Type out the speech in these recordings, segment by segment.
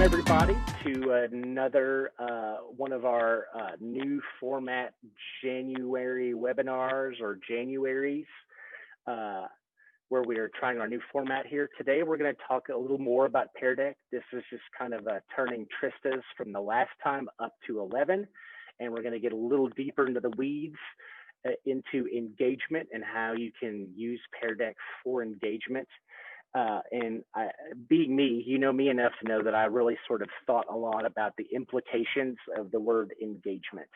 Welcome everybody to another one of our new format January webinars or Januaries, where we are trying our new format here. Today we're going to talk a little more about PearDeck. This is just kind of turning Tristas from the last time up to 11, and we're going to get a little deeper into the weeds into engagement and how you can use PearDeck for engagement. Being me, you know me enough to know that I really sort of thought a lot about the implications of the word engagement,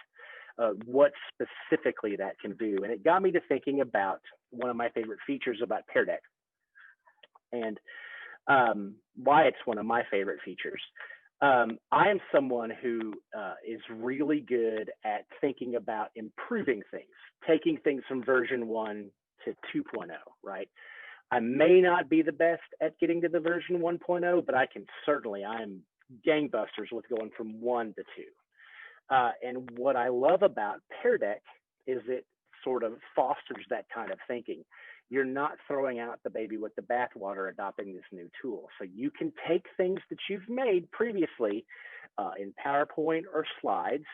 what specifically that can do. And it got me to thinking about one of my favorite features about PearDeck and why it's one of my favorite features. I am someone who is really good at thinking about improving things, taking things from version 1 to 2.0, right? I may not be the best at getting to the version 1.0, but I am gangbusters with going from 1 to 2. And what I love about PearDeck is it sort of fosters that kind of thinking. You're not throwing out the baby with the bathwater adopting this new tool. So you can take things that you've made previously in PowerPoint or slides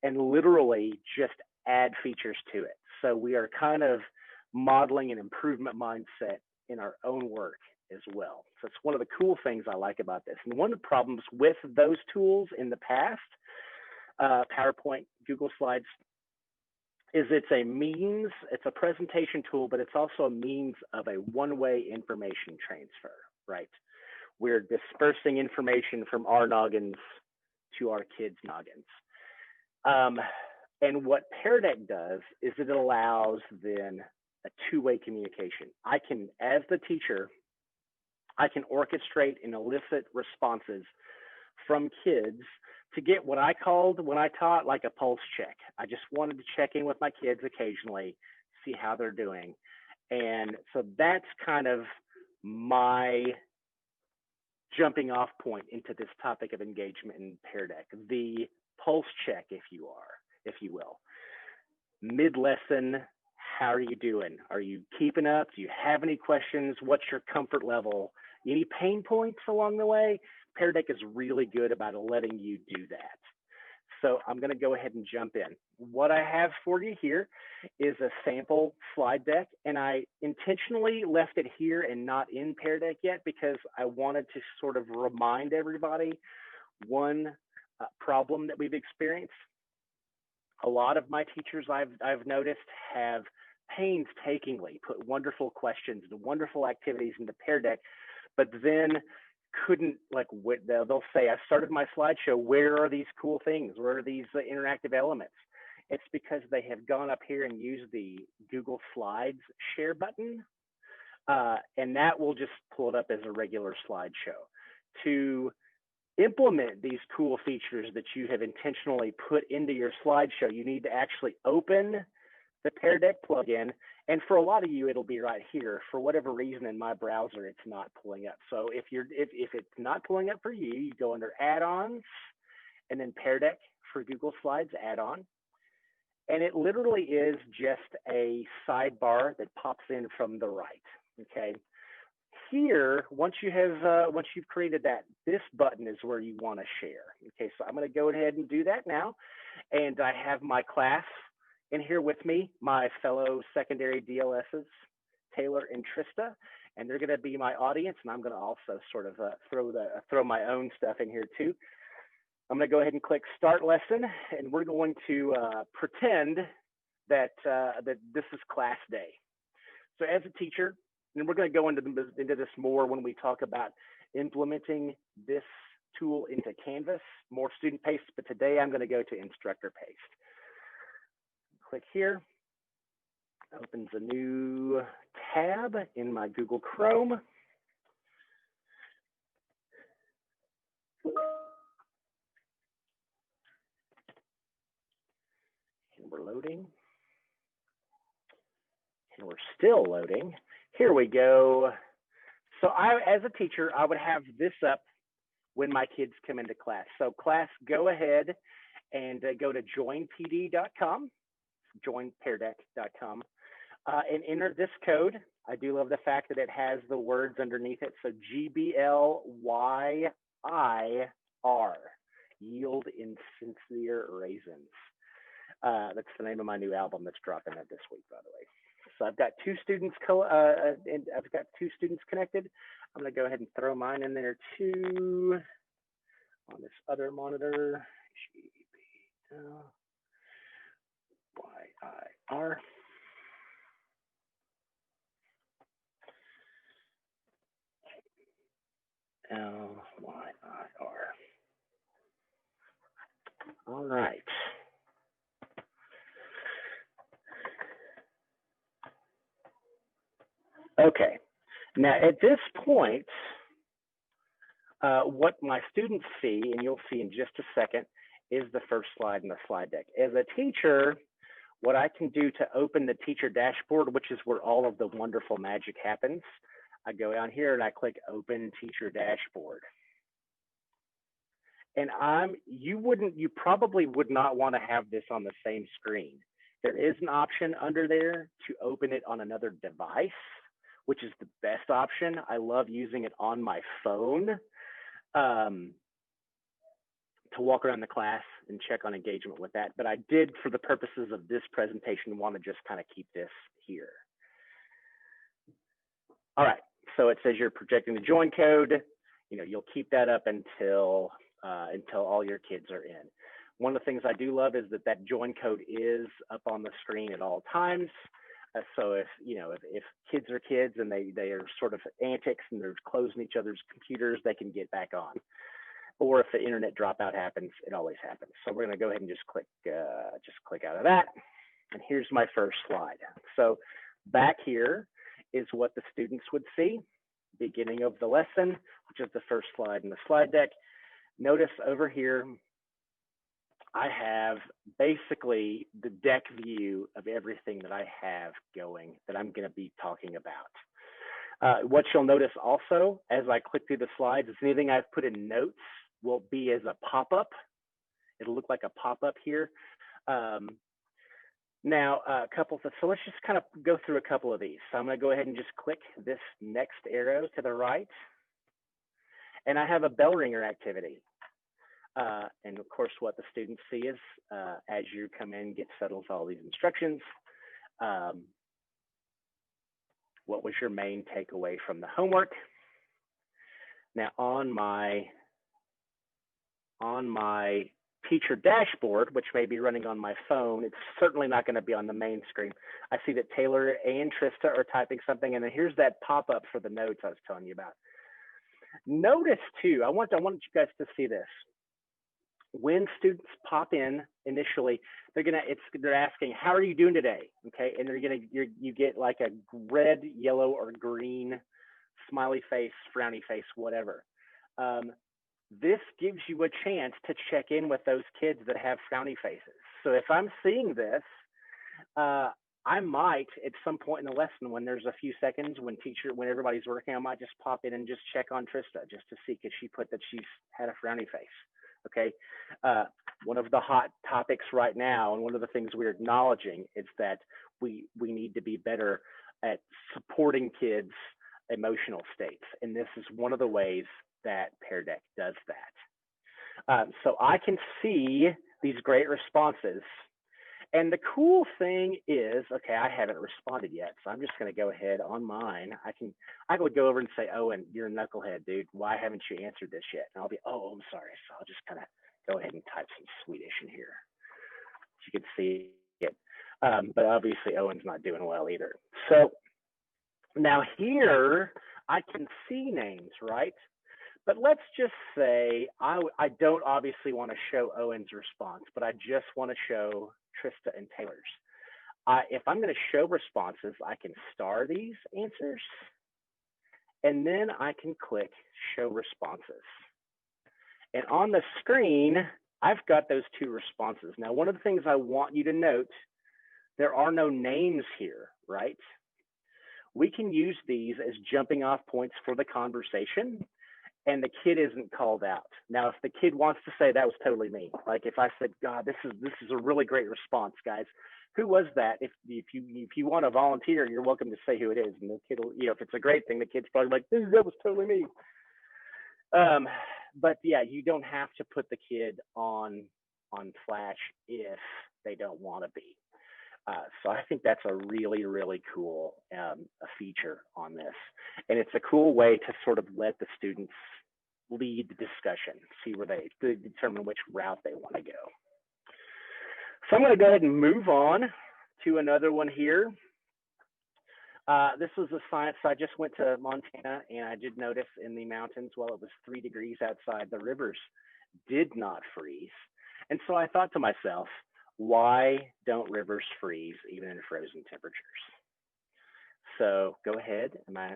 and literally just add features to it. So we are kind of modeling an improvement mindset in our own work as well. So it's one of the cool things I like about this. And one of the problems with those tools in the past, PowerPoint, Google Slides, is it's a presentation tool, but it's also a means of a one-way information transfer, right? We're dispersing information from our noggins to our kids' noggins. And what PearDeck does is it allows then a two-way communication. I can, as the teacher, I can orchestrate and elicit responses from kids to get what I called when I taught like a pulse check. I just wanted to check in with my kids occasionally, see how they're doing. And so that's kind of my jumping off point into this topic of engagement in PearDeck, the pulse check, if you will. Mid-lesson, how are you doing? Are you keeping up? Do you have any questions? What's your comfort level? Any pain points along the way? PearDeck is really good about letting you do that. So I'm going to go ahead and jump in. What I have for you here is a sample slide deck, and I intentionally left it here and not in PearDeck yet because I wanted to sort of remind everybody one problem that we've experienced. A lot of my teachers I've noticed have painstakingly put wonderful questions and wonderful activities into PearDeck, but then couldn't, like, they'll say, I started my slideshow, where are these cool things? Where are these interactive elements? It's because they have gone up here and used the Google Slides share button, and that will just pull it up as a regular slideshow. To implement these cool features that you have intentionally put into your slideshow, you need to actually open the PearDeck plugin. And for a lot of you, it'll be right here. For whatever reason in my browser, it's not pulling up. So if it's not pulling up for you, you go under add-ons and then PearDeck for Google Slides add-on. And it literally is just a sidebar that pops in from the right, okay? Here, once you've created that, this button is where you want to share. Okay, so I'm going to go ahead and do that now. And I have my class in here with me, my fellow secondary DLSs, Taylor and Trista, and they're going to be my audience. And I'm going to also sort of throw my own stuff in here too. I'm going to go ahead and click Start Lesson, and we're going to pretend that that this is class day. So as a teacher, and we're going to go into this more when we talk about implementing this tool into Canvas, more student paced, but today I'm going to go to instructor paced. Click here, opens a new tab in my Google Chrome. And we're loading. And we're still loading. Here we go. So as a teacher, I would have this up when my kids come into class. So class, go ahead and go to joinpd.com, joinpeardeck.com, and enter this code. I do love the fact that it has the words underneath it. So GBLYI R, Yield Insincere Raisins. That's the name of my new album that's dropping out this week, by the way. So I've got two students connected. I'm going to go ahead and throw mine in there too on this other monitor. YIR. LYIR. All right. Okay. Now at this point, what my students see, and you'll see in just a second, is the first slide in the slide deck. As a teacher, what I can do to open the teacher dashboard, which is where all of the wonderful magic happens, I go down here and I click Open Teacher Dashboard. And you probably would not want to have this on the same screen. There is an option under there to open it on another device, which is the best option. I love using it on my phone to walk around the class and check on engagement with that. But I did, for the purposes of this presentation, want to just kind of keep this here. All right, so it says you're projecting the join code. You'll keep that up until all your kids are in. One of the things I do love is that join code is up on the screen at all times. So if kids are kids and they are sort of antics and they're closing each other's computers, they can get back on. Or if the internet dropout happens, it always happens. So we're going to go ahead and just click out of that. And here's my first slide. So back here is what the students would see, beginning of the lesson, which is the first slide in the slide deck. Notice over here, I have basically the deck view of everything that I have going that I'm going to be talking about. What you'll notice also as I click through the slides is anything I've put in notes will be as a pop-up. It'll look like a pop-up here. Now, so let's just kind of go through a couple of these. So I'm going to go ahead and just click this next arrow to the right. And I have a bell ringer activity. And of course, what the students see is as you come in, get settled with all these instructions. What was your main takeaway from the homework? Now on my teacher dashboard, which may be running on my phone, it's certainly not going to be on the main screen. I see that Taylor and Trista are typing something, and then here's that pop-up for the notes I was telling you about. Notice too, I want you guys to see this. When students pop in initially, they're asking, how are you doing today? Okay, and you get like a red, yellow, or green smiley face, frowny face, whatever. This gives you a chance to check in with those kids that have frowny faces. So if I'm seeing this, I might at some point in the lesson, when there's a few seconds, when everybody's working, I might just pop in and just check on Trista just to see, because she put that she's had a frowny face. Okay, one of the hot topics right now, and one of the things we're acknowledging, is that we need to be better at supporting kids' emotional states, and this is one of the ways that PearDeck does that. So I can see these great responses, and the cool thing is, okay, I haven't responded yet, so I'm just going to go ahead on mine. I would go over and say, Owen, you're a knucklehead, dude. Why haven't you answered this yet? And I'll be, oh, I'm sorry. So I'll just kind of go ahead and type some Swedish in here. You can see it, but obviously Owen's not doing well either. So now here I can see names, right? But let's just say I don't obviously want to show Owen's response, but I just want to show Trista and Taylor's. If I'm going to show responses, I can star these answers, and then I can click Show Responses. And on the screen, I've got those two responses. Now, one of the things I want you to note, there are no names here, right? We can use these as jumping off points for the conversation, and the kid isn't called out. Now, if the kid wants to say that was totally me, like if I said, God, this is a really great response, guys. Who was that? If you want to volunteer, you're welcome to say who it is. And the kid will, if it's a great thing, the kid's probably like, that was totally me. but yeah, you don't have to put the kid on Flash if they don't want to be. So I think that's a really, really cool a feature on this. And it's a cool way to sort of let the students lead the discussion, see where they determine which route they want to go. So I'm going to go ahead and move on to another one here. This was a science. I just went to Montana, and I did notice in the mountains, while it was 3 degrees outside, the rivers did not freeze. And so I thought to myself, why don't rivers freeze even in frozen temperatures? So go ahead. My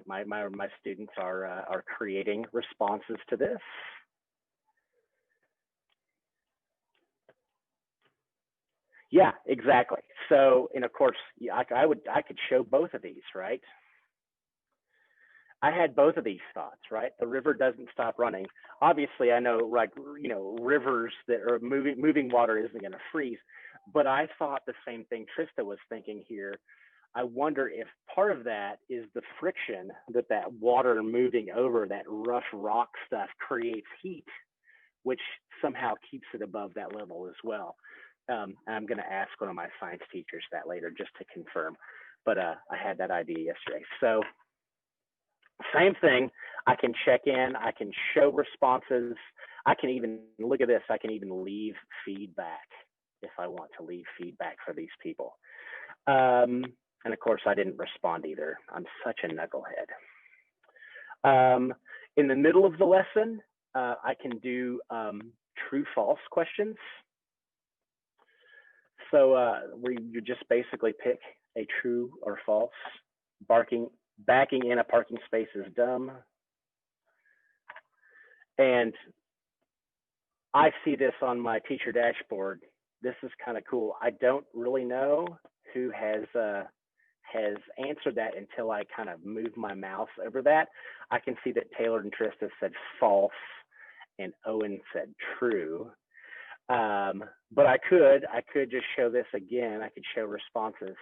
students are creating responses to this. Yeah, exactly. So, and of course, I could show both of these, right? I had both of these thoughts, right? The river doesn't stop running. Obviously, I know, like, you know, rivers that are moving water isn't going to freeze. But I thought the same thing Trista was thinking here. I wonder if part of that is the friction that water moving over that rough rock stuff creates heat, which somehow keeps it above that level as well. I'm going to ask one of my science teachers that later just to confirm, but I had that idea yesterday. So same thing, I can check in, I can show responses, I can even, look at this, I can even leave feedback if I want to leave feedback for these people. And of course, I didn't respond either. I'm such a knucklehead. In the middle of the lesson, I can do true-false questions. So where you just basically pick a true or false. Backing in a parking space is dumb. And I see this on my teacher dashboard. This is kind of cool. I don't really know who has answered that until I kind of move my mouse over that. I can see that Taylor and Trista said false and Owen said true. But I could just show this again. I could show responses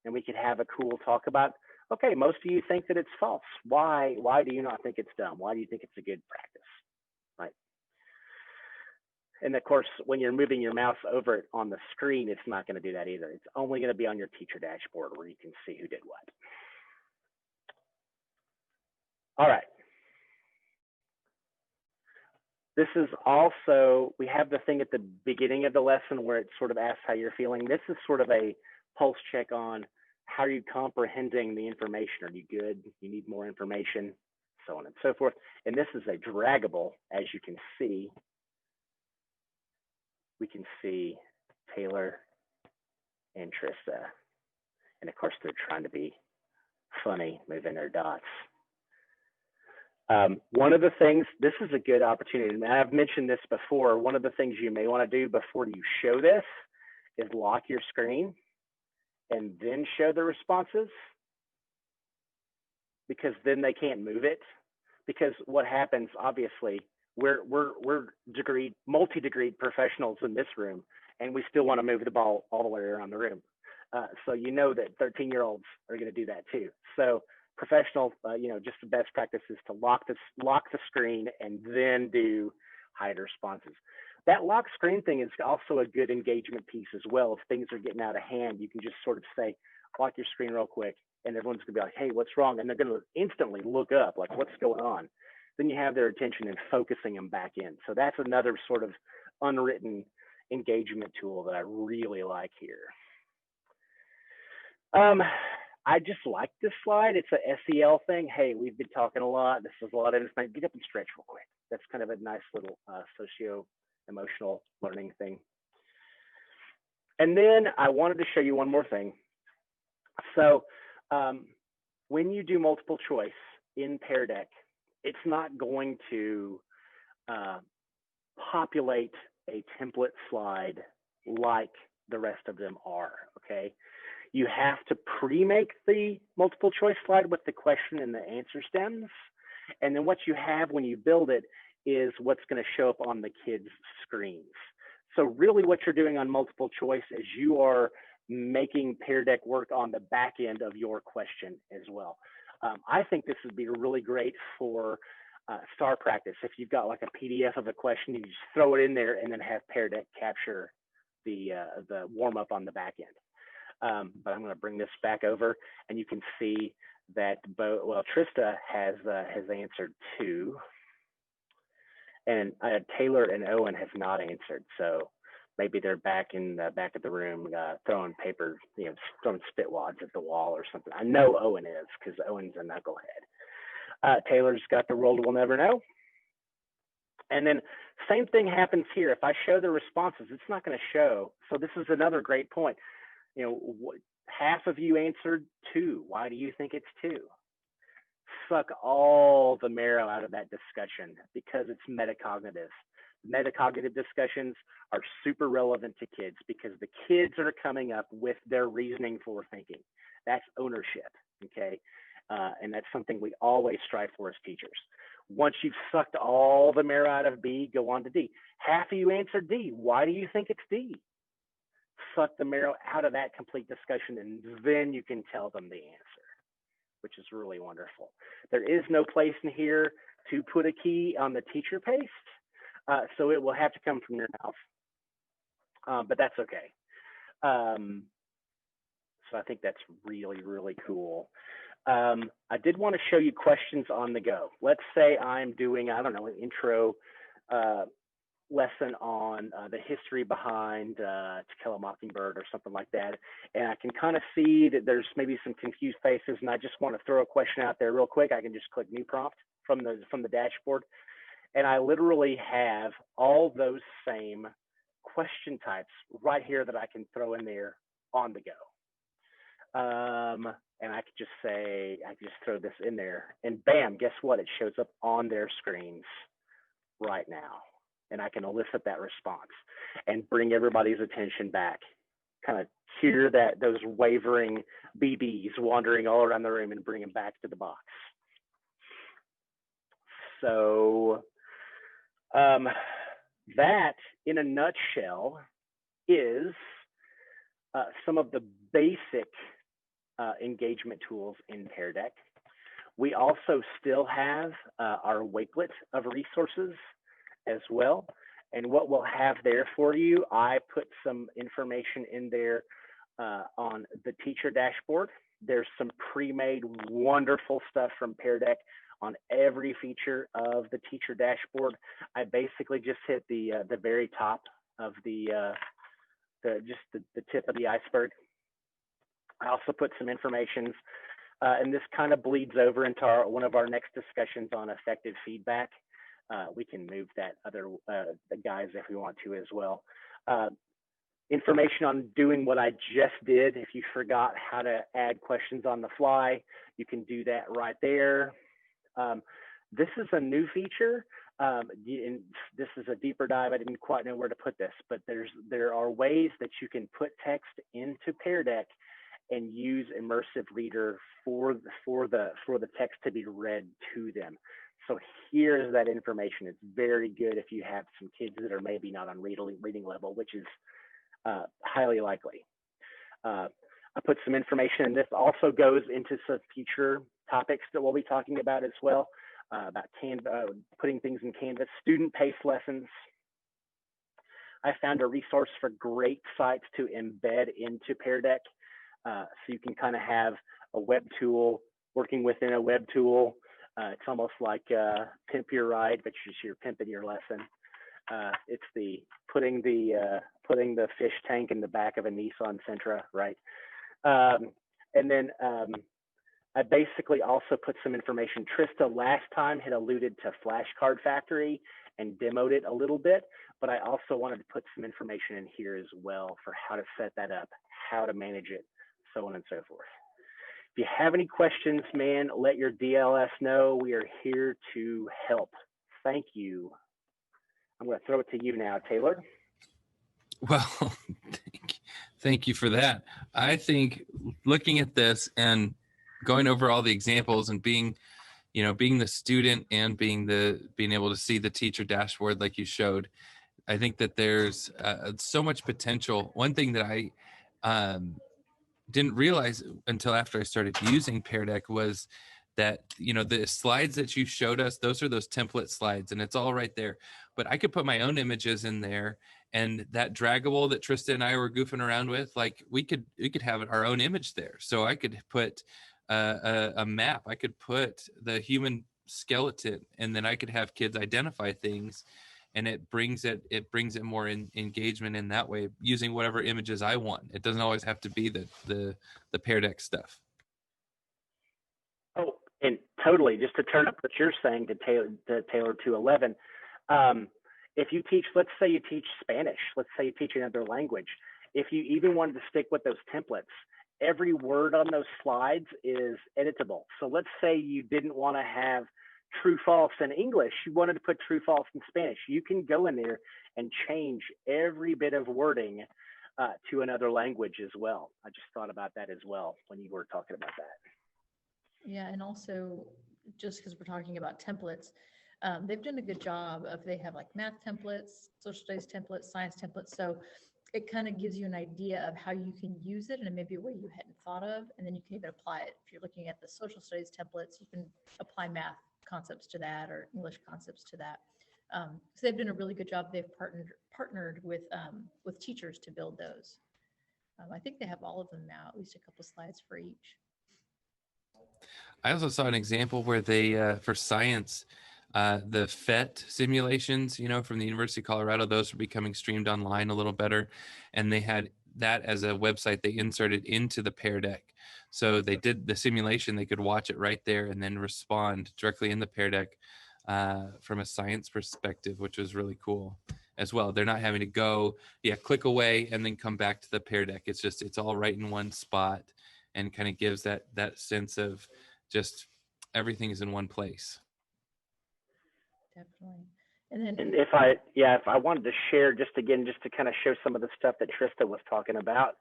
and we could have a cool talk about, okay, most of you think that it's false. Why do you not think it's dumb? Why do you think it's a good practice, right? And of course, when you're moving your mouse over it on the screen, it's not going to do that either. It's only going to be on your teacher dashboard where you can see who did what. All right. This is also, we have the thing at the beginning of the lesson where it sort of asks how you're feeling. This is sort of a pulse check on how are you comprehending the information? Are you good? You need more information, so on and so forth. And this is a draggable, as you can see. We can see Taylor and Trista. And of course, they're trying to be funny, moving their dots. One of the things, this is a good opportunity, and I've mentioned this before, one of the things you may want to do before you show this is lock your screen and then show the responses, because then they can't move it. Because what happens, obviously, we're multi-degreed professionals in this room, and we still want to move the ball all the way around the room. So you know that 13-year-olds are going to do that too. So professional, you know, just the best practice is to lock the screen and then do hide responses. That lock screen thing is also a good engagement piece as well. If things are getting out of hand, you can just sort of say, lock your screen real quick, and everyone's gonna be like, hey, what's wrong? And they're gonna instantly look up, like, what's going on? Then you have their attention and focusing them back in. So that's another sort of unwritten engagement tool that I really like here. I just like this slide. It's a SEL thing. Hey, we've been talking a lot. This is a lot of information. Get up and stretch real quick. That's kind of a nice little socio-emotional learning thing. And then I wanted to show you one more thing. So when you do multiple choice in PearDeck, it's not going to populate a template slide like the rest of them are, okay? You have to pre-make the multiple choice slide with the question and the answer stems. And then what you have when you build it is what's going to show up on the kids' screens. So really what you're doing on multiple choice is you are making PearDeck work on the back end of your question as well. I think this would be really great for Star practice. If you've got like a PDF of a question, you just throw it in there and then have PearDeck capture the warm up on the back end. But I'm going to bring this back over, and you can see that Trista has answered 2, and Taylor and Owen have not answered. So maybe they're back in the back of the room throwing paper, throwing spit wads at the wall or something. I know Owen is, because Owen's a knucklehead. Taylor's got the world will never know. And then same thing happens here. If I show the responses, it's not going to show. So this is another great point. Half of you answered 2. Why do you think it's 2? Suck all the marrow out of that discussion, because it's metacognitive. Metacognitive discussions are super relevant to kids, because the kids are coming up with their reasoning for thinking. That's ownership, okay? And that's something we always strive for as teachers. Once you've sucked all the marrow out of B, go on to D. Half of you answered D. Why do you think it's D? Suck the marrow out of that complete discussion, and then you can tell them the answer, which is really wonderful. There is no place in here to put a key on the teacher paste, so it will have to come from your mouth, but that's okay. So I think that's really, really cool. I did want to show you questions on the go. Let's say I'm doing, I don't know, an intro lesson on the history behind To Kill a Mockingbird or something like that, and I can kind of see that there's maybe some confused faces, and I just want to throw a question out there real quick. I can just click new prompt from the dashboard, and I literally have all those same question types right here that I can throw in there on the go. And I could just say, I could just throw this in there, and bam, guess what? It shows up on their screens right now. And I can elicit that response and bring everybody's attention back, kind of hear those wavering BBs wandering all around the room and bring them back to the box. So that, in a nutshell, is some of the basic engagement tools in PearDeck. We also still have our wakelet of resources as well. And what we'll have there for you, I put some information in there on the teacher dashboard. There's some pre-made wonderful stuff from PearDeck on every feature of the teacher dashboard. I basically just hit the very top of the tip of the iceberg. I also put some information, and this kind of bleeds over into one of our next discussions on effective feedback. We can move that other the guys if we want to as well. Information on doing what I just did. If you forgot how to add questions on the fly, you can do that right there. This is a new feature. And this is a deeper dive. I didn't quite know where to put this, but there are ways that you can put text into PearDeck and use Immersive Reader for the text to be read to them. So here's that information. It's very good if you have some kids that are maybe not on reading level, which is highly likely. I put some information, and this also goes into some future topics that we'll be talking about as well, about putting things in Canvas, student-paced lessons. I found a resource for great sites to embed into PearDeck. So you can kind of have a web tool working within a web tool. It's almost like Pimp Your Ride, but you're pimping your lesson. It's the putting the fish tank in the back of a Nissan Sentra, right? And then I basically also put some information. Trista last time had alluded to Flashcard Factory and demoed it a little bit, but I also wanted to put some information in here as well for how to set that up, how to manage it, so on and so forth. If you have any questions, man, let your DLS know. We are here to help. Thank you. I'm going to throw it to you now, Taylor. Well, thank you for that. I think looking at this and going over all the examples and being the student and being able to see the teacher dashboard like you showed, I think that there's so much potential. One thing that I didn't realize until after I started using PearDeck was that, you know, the slides that you showed us, those are those template slides and it's all right there. But I could put my own images in there, and that draggable that Trista and I were goofing around with, like we could have our own image there. So I could put a map, I could put the human skeleton, and then I could have kids identify things, and it brings it more in engagement in that way, using whatever images I want. It doesn't always have to be the PearDeck stuff. Oh, and totally, just to turn up what you're saying to tailor to 11, if you teach, let's say you teach Spanish, let's say you teach another language, if you even wanted to stick with those templates, every word on those slides is editable. So let's say you didn't want to have true false in English, you wanted to put true false in Spanish. You can go in there and change every bit of wording to another language as well. I just thought about that as well when you were talking about that. Yeah, and also just because we're talking about templates, they've done a good job of, they have like math templates, social studies templates, science templates. So it kind of gives you an idea of how you can use it in maybe a way you hadn't thought of, and then you can even apply it. If you're looking at the social studies templates, you can apply math concepts to that or English concepts to that. So they've done a really good job. They've partnered with teachers to build those. I think they have all of them now, at least a couple slides for each. I also saw an example where they, for science, the PhET simulations, you know, from the University of Colorado, those are becoming streamed online a little better. And they had that as a website they inserted into the PearDeck. So they did the simulation, they could watch it right there and then respond directly in the PearDeck from a science perspective, which was really cool as well. They're not having to go, click away and then come back to the PearDeck. It's all right in one spot, and kind of gives that sense of just everything is in one place. Definitely. And then, and if I wanted to share just to kind of show some of the stuff that Trista was talking about.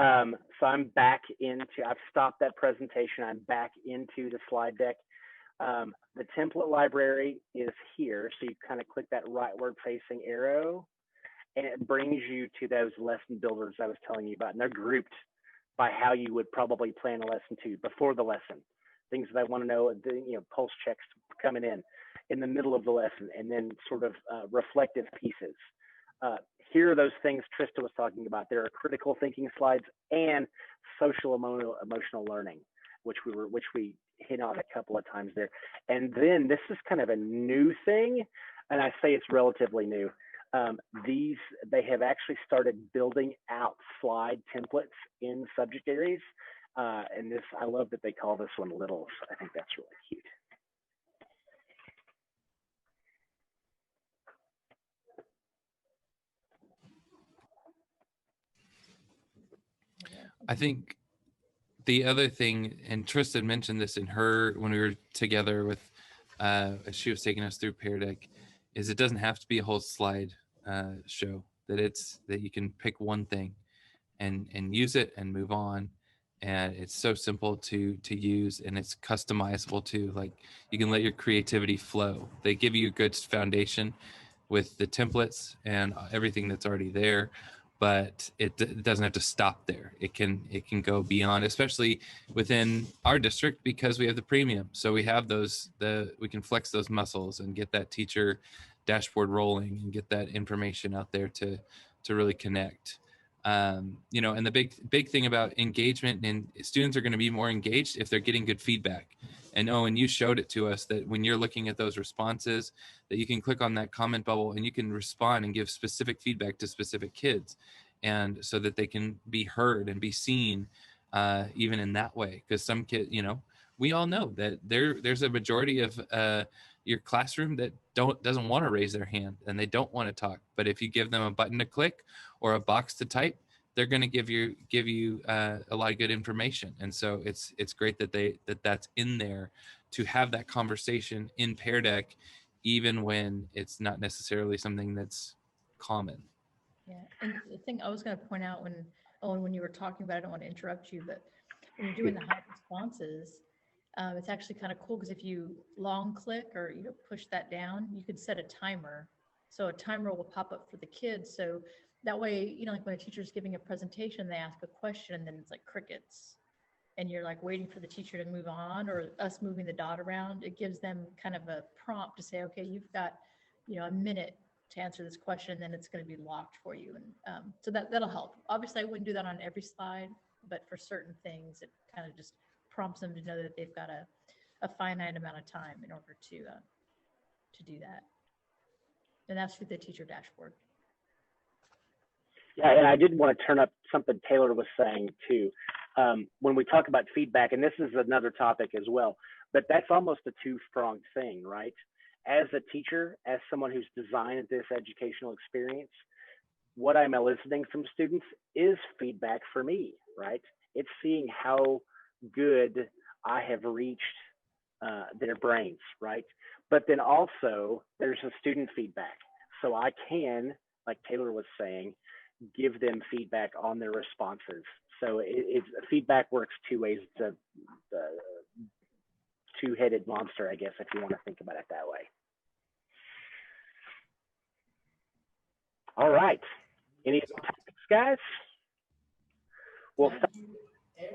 So I'm back I've stopped that presentation. I'm back into the slide deck. The template library is here. So you kind of click that rightward facing arrow and it brings you to those lesson builders I was telling you about. And they're grouped by how you would probably plan a lesson before the lesson. Things that I want to know, pulse checks coming in the middle of the lesson, and then sort of reflective pieces. Here are those things Trista was talking about. There are critical thinking slides and social emotional learning, which we hit on a couple of times there. And then this is kind of a new thing, and I say it's relatively new. They have actually started building out slide templates in subject areas. And I love that they call this one Littles. I think that's really cute. I think the other thing, and Tristan mentioned this when we were together with, as she was taking us through PearDeck, is it doesn't have to be a whole slide show. That you can pick one thing and use it and move on. And it's so simple to use, and it's customizable too. Like, you can let your creativity flow. They give you a good foundation with the templates and everything that's already there, but it doesn't have to stop there. It can go beyond, especially within our district, because we have the premium. So we have we can flex those muscles and get that teacher dashboard rolling and get that information out there to really connect. And the big thing about engagement, and students are going to be more engaged if they're getting good feedback. And Owen, you showed it to us that when you're looking at those responses, that you can click on that comment bubble and you can respond and give specific feedback to specific kids, and so that they can be heard and be seen, even in that way. Because some kids, we all know that there's a majority of your classroom that doesn't want to raise their hand and they don't want to talk. But if you give them a button to click or a box to type, they're going to give you a lot of good information. And so it's great that that's in there to have that conversation in PearDeck, even when it's not necessarily something that's common. yeah, and the thing I was going to point out when you were talking about, I don't want to interrupt you, but when you're doing the hot responses, it's actually kind of cool, because if you long click or push that down, you could set a timer. So a timer will pop up for the kids. So that way, like when a teacher's giving a presentation, they ask a question and then it's like crickets. and you're like waiting for the teacher to move on or us moving the dot around, it gives them kind of a prompt to say, okay, you've got, a minute to answer this question, then it's going to be locked for you. And so that'll help. Obviously, I wouldn't do that on every slide, but for certain things, it kind of just prompts them to know that they've got a finite amount of time in order to do that. And that's through the teacher dashboard. Yeah, and I did want to turn up something Taylor was saying too. When we talk about feedback, and this is another topic as well, but that's almost a two-pronged thing, right? As a teacher, as someone who's designed this educational experience, what I'm eliciting from students is feedback for me, right? It's seeing how good I have reached their brains, right? But then also there's a student feedback. So I can, like Taylor was saying, give them feedback on their responses. So feedback works two ways. It's a two-headed monster, I guess, if you want to think about it that way. All right. Any other topics, guys? Well, thank you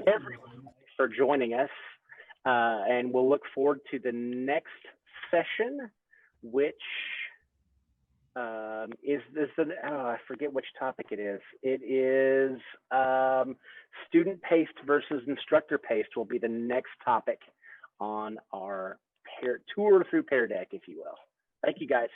everyone for joining us, and we'll look forward to the next session, which is this. I forget which topic it is. It is student-paced versus instructor-paced will be the next topic on our tour through PearDeck, if you will. Thank you, guys.